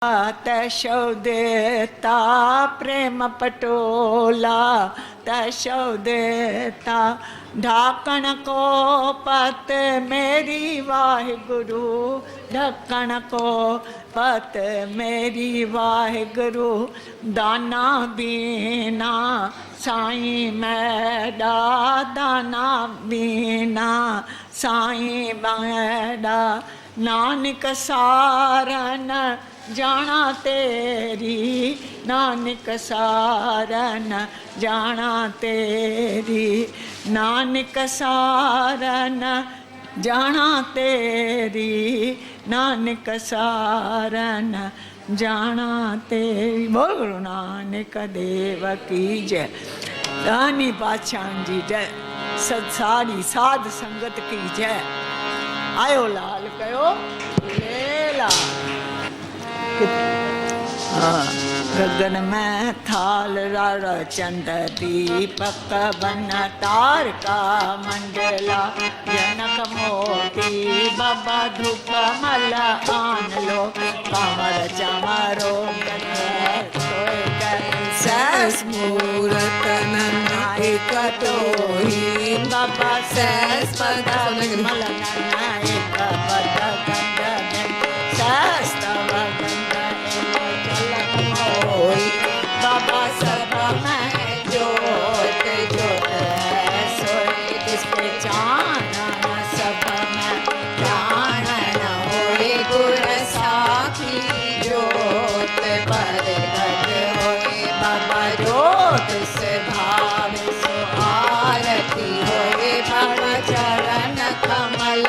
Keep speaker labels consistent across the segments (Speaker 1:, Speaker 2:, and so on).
Speaker 1: तशोदेता प्रेम पटोला तशोदेता ढाकण को पत मेरी वाहिगुरु ढक्कण को पत मेरी वाहिगुरु दाना बीना साईं मैडा दाना बीना साईं मैडा नानक सारन जाना तेरी नानक सारन जाना तेरी नानक सारन जाना तेरी नानक सारन जाना तेरी। बोल गुरु नानक देव की जय। दानी पातशाह जी जय। सारी साध संगत की जय। आयो लाल कयो लेला। गगन में थाल रार चंद दीपक बन तारका मंडला जनक मोती बाबा धूप मल आन लो कमर चमरो सस मूरत एक तो ही बाबा सस पद मल एक पद गंध सस तव गंध बाबा सब में जोत जोत सोए जिस पे चानन सब में चानन होए गुर साखी जोत परगट होए बाबा जोत से भाव सो आरती होए बाबा चरण कमल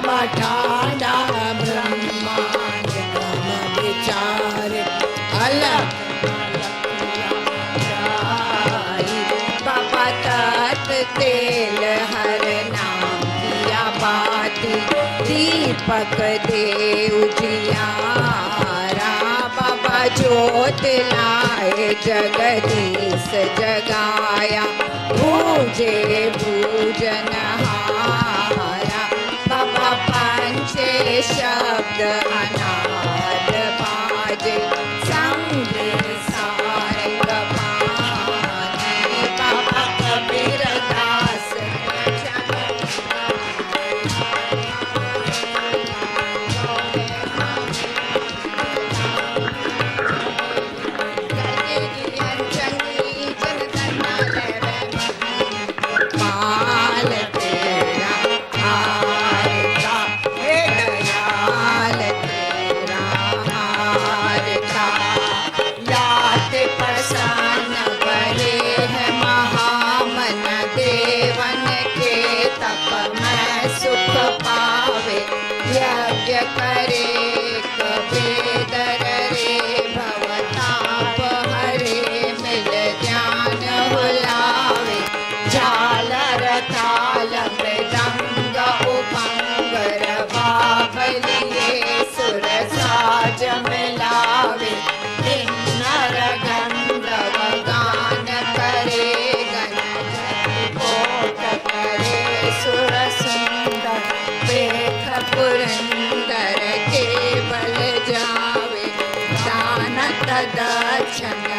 Speaker 1: मठाना ब्रह्मांड ब्रह्म विचार अलग बाबा तत् तेल हर नाम किया बात दीपक दे उजियारा बाबा ज्योत लाए जगदीश जगाया पूजे पूजनहारा बाबा पंचे शब्द अनाद बाजे संगे सारंग पाने बाबा कबीर दास पाल तेरा हारता हे दयाल तेरा हारता लाते प्रसन्न बड़े है महामन देवन के तप में सुख पावे यज्ञ करे कबीर रे भवताप हरे मिल ज्ञान हुलावे झालर ताल मृदंग उपंगर बाबलिए सुर साज मिलावे किन्नर गंधर्व गान करे गणपति कोट करे सुर सुंदर पेख पुरंदर केवल जावे दानत दक्षिण